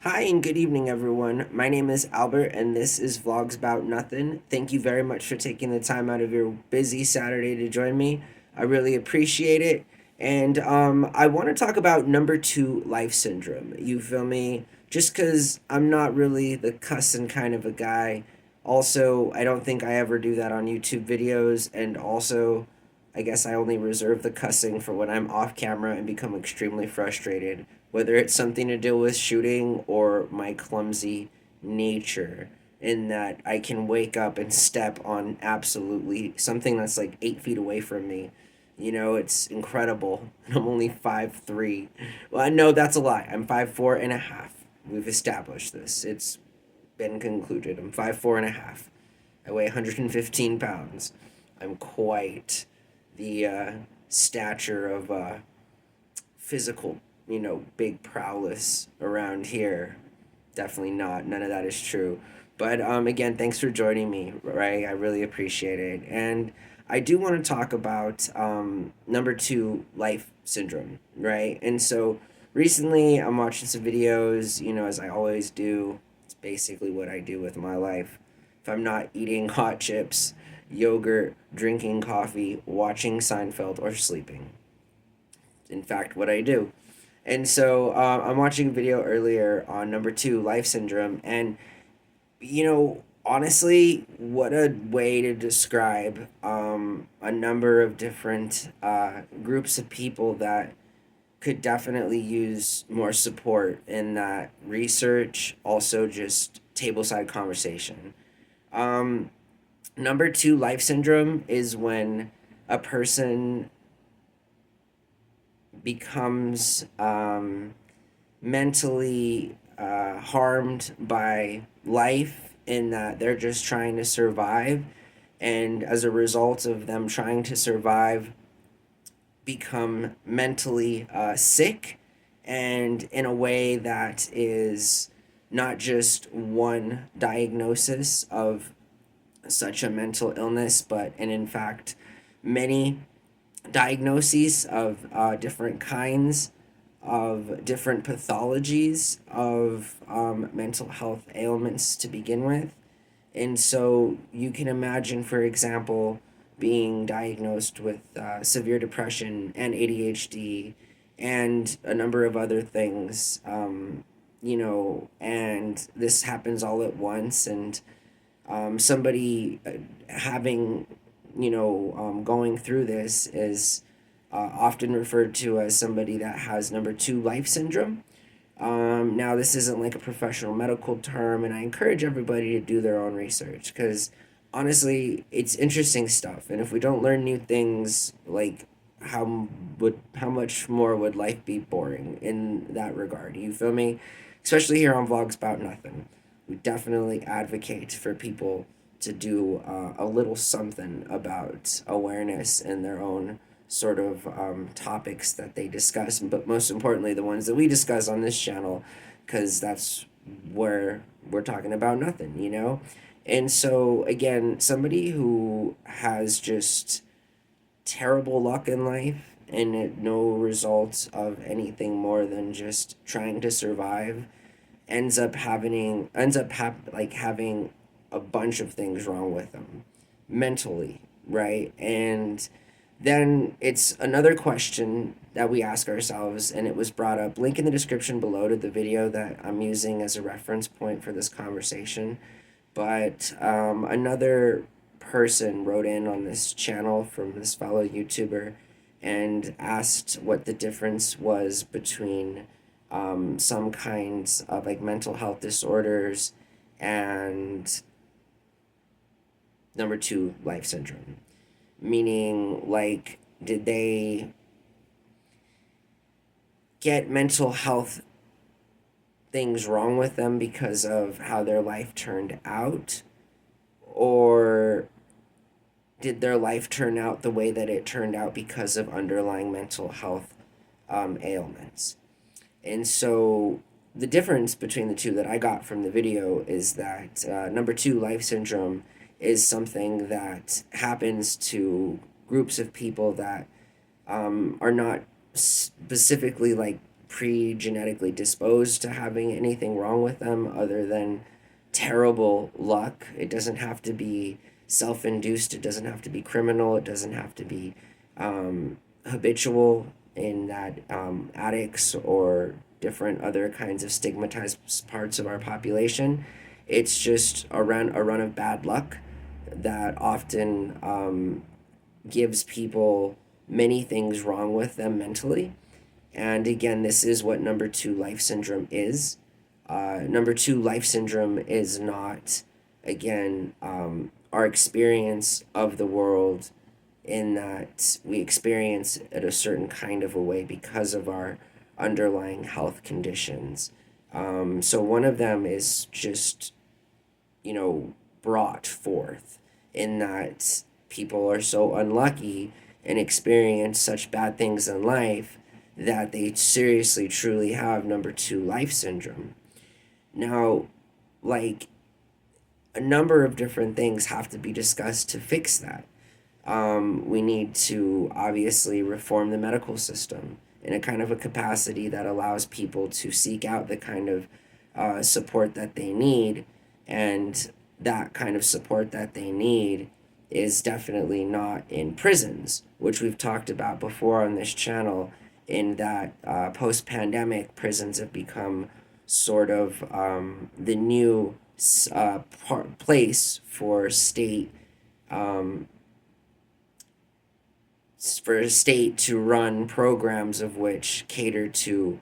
Hi and good evening, everyone. My name is Albert, and this is Vlogs About Nothing. Thank you very much for taking the time out of your busy Saturday to join me. I really appreciate it. And I want to talk about number two life syndrome. You feel me? Just because I'm not really the cussing kind of a guy. Also, I don't think I ever do that on YouTube videos. And also, I guess I only reserve the cussing for when I'm off camera and become extremely frustrated, whether it's something to do with shooting or my clumsy nature, in that I can wake up and step on absolutely something that's like 8 feet away from me. It's incredible. And I'm only 5'3". Well, no, that's a lie. I'm 5'4" and a half. We've established this. It's been concluded. I'm 5'4" and a half. I weigh 115 pounds. I'm quite the stature of physical, big prowess around here. Definitely not. None of that is true. But again, thanks for joining me, right? I really appreciate it. And I do want to talk about number two, life syndrome, right? And so recently I'm watching some videos, as I always do. It's basically what I do with my life. If I'm not eating hot chips, yogurt, drinking coffee, watching Seinfeld, or sleeping. In fact, what I do. And so I'm watching a video earlier on number two, life syndrome. And, honestly, what a way to describe a number of different groups of people that could definitely use more support in that research, also just tableside conversation. Um, Number two, life syndrome is when a person becomes mentally harmed by life in that they're just trying to survive. And as a result of them trying to survive, become mentally sick, and in a way that is not just one diagnosis of such a mental illness, but and in fact many diagnoses of different kinds of different pathologies of mental health ailments to begin with. And so you can imagine, for example, being diagnosed with severe depression and ADHD and a number of other things, and this happens all at once. And somebody having, going through this is often referred to as somebody that has number two life syndrome. Now, this isn't like a professional medical term, and I encourage everybody to do their own research because honestly, it's interesting stuff. And if we don't learn new things, like how much more would life be boring in that regard? You feel me? Especially here on Vlogs About Nothing, we definitely advocate for people to do a little something about awareness in their own sort of topics that they discuss, but most importantly, the ones that we discuss on this channel, because that's where we're talking about nothing. And so, again, somebody who has just terrible luck in life and no results of anything more than just trying to survive having a bunch of things wrong with them mentally, right? And then it's another question that we ask ourselves, and it was brought up, link in the description below to the video that I'm using as a reference point for this conversation. But another person wrote in on this channel from this fellow YouTuber and asked what the difference was between some kinds of like mental health disorders and number two, life syndrome. Meaning, like, did they get mental health things wrong with them because of how their life turned out? Or did their life turn out the way that it turned out because of underlying mental health ailments? And so the difference between the two that I got from the video is that number two, life syndrome, is something that happens to groups of people that are not specifically like pre-genetically disposed to having anything wrong with them other than terrible luck. It doesn't have to be self-induced. It doesn't have to be criminal. It doesn't have to be habitual in that addicts or different other kinds of stigmatized parts of our population. It's just a run of bad luck that often gives people many things wrong with them mentally. And again, this is what number two life syndrome is. Number two life syndrome is not, again, our experience of the world, in that we experience it a certain kind of a way because of our underlying health conditions. So one of them is just, brought forth in that people are so unlucky and experience such bad things in life that they seriously, truly have number two life syndrome. Now, like, a number of different things have to be discussed to fix that. We need to obviously reform the medical system in a kind of a capacity that allows people to seek out the kind of support that they need. And that kind of support that they need is definitely not in prisons, which we've talked about before on this channel, in that post-pandemic prisons have become sort of the new place um, for a state to run programs of which cater to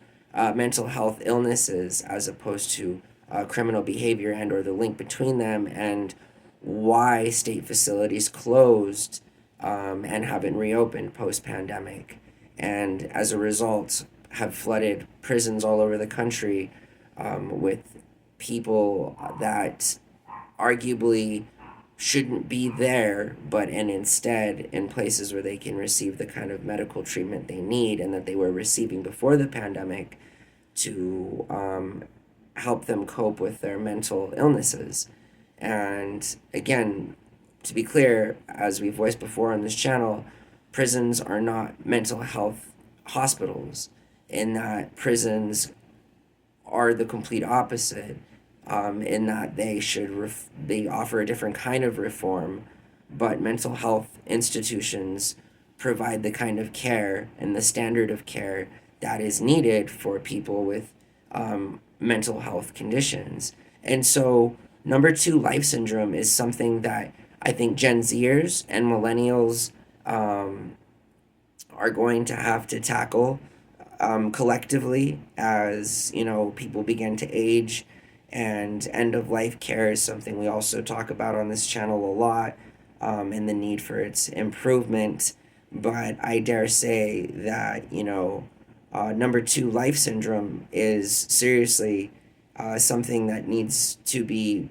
mental health illnesses as opposed to criminal behavior and or the link between them, and why state facilities closed and haven't reopened post-pandemic, and as a result have flooded prisons all over the country with people that arguably shouldn't be there, but and instead in places where they can receive the kind of medical treatment they need and that they were receiving before the pandemic to help them cope with their mental illnesses. And again, to be clear, as we voiced before on this channel, prisons are not mental health hospitals, in that prisons are the complete opposite, in that they offer a different kind of reform, but mental health institutions provide the kind of care and the standard of care that is needed for people with mental health conditions. And so number two life syndrome is something that I think Gen Zers and millennials are going to have to tackle collectively as people begin to age. And end of life care is something we also talk about on this channel a lot, and the need for its improvement. But I dare say that number two life syndrome is seriously something that needs to be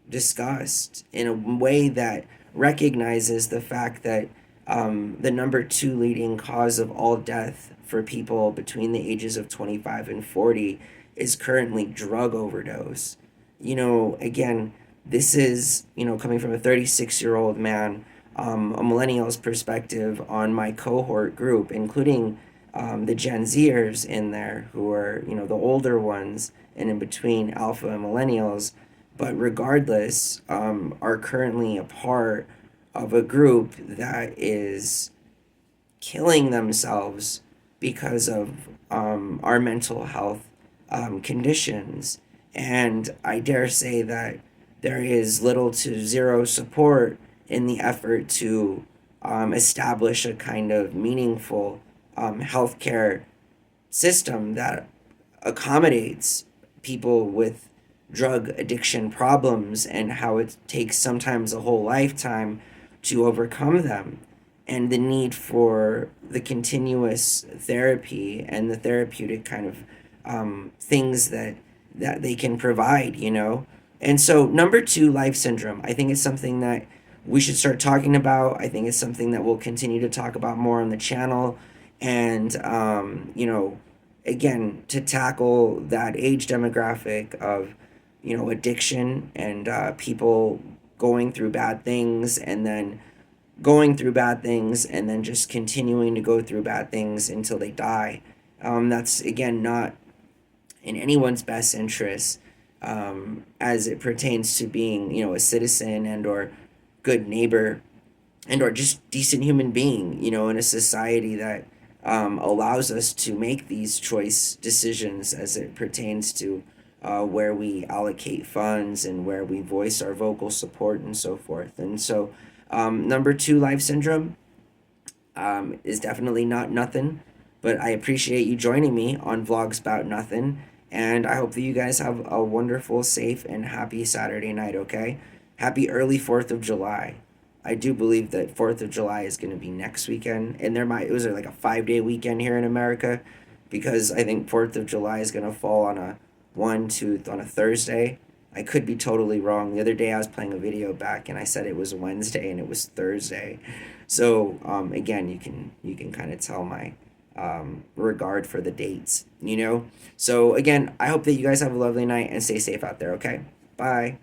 discussed in a way that recognizes the fact that the number two leading cause of all death for people between the ages of 25 and 40 is currently drug overdose. Again, this is, coming from a 36-year-old man, a millennial's perspective on my cohort group, including the Gen Zers in there, who are, the older ones, and in between alpha and millennials, but regardless, are currently a part of a group that is killing themselves because of our mental health conditions. And I dare say that there is little to zero support in the effort to establish a kind of meaningful healthcare system that accommodates people with drug addiction problems, and how it takes sometimes a whole lifetime to overcome them, and the need for the continuous therapy and the therapeutic kind of things that they can provide. And so number two life syndrome, I think, is something that we should start talking about. I think it's something that we'll continue to talk about more on the channel. And again, to tackle that age demographic of addiction and people going through bad things and then just continuing to go through bad things until they die. That's again not in anyone's best interest, as it pertains to being, a citizen and or good neighbor and or just decent human being, in a society that allows us to make these choice decisions as it pertains to where we allocate funds and where we voice our vocal support and so forth. And so, number two, life syndrome, is definitely not nothing, but I appreciate you joining me on Vlogs About Nothing. And I hope that you guys have a wonderful, safe, and happy Saturday night, okay? Happy early 4th of July. I do believe that 4th of July is going to be next weekend. And it was like a 5-day weekend here in America, because I think 4th of July is going to fall on on a Thursday. I could be totally wrong. The other day I was playing a video back and I said it was Wednesday and it was Thursday. So again, you can kind of tell my regard for the dates. So again, I hope that you guys have a lovely night and stay safe out there. Okay, bye.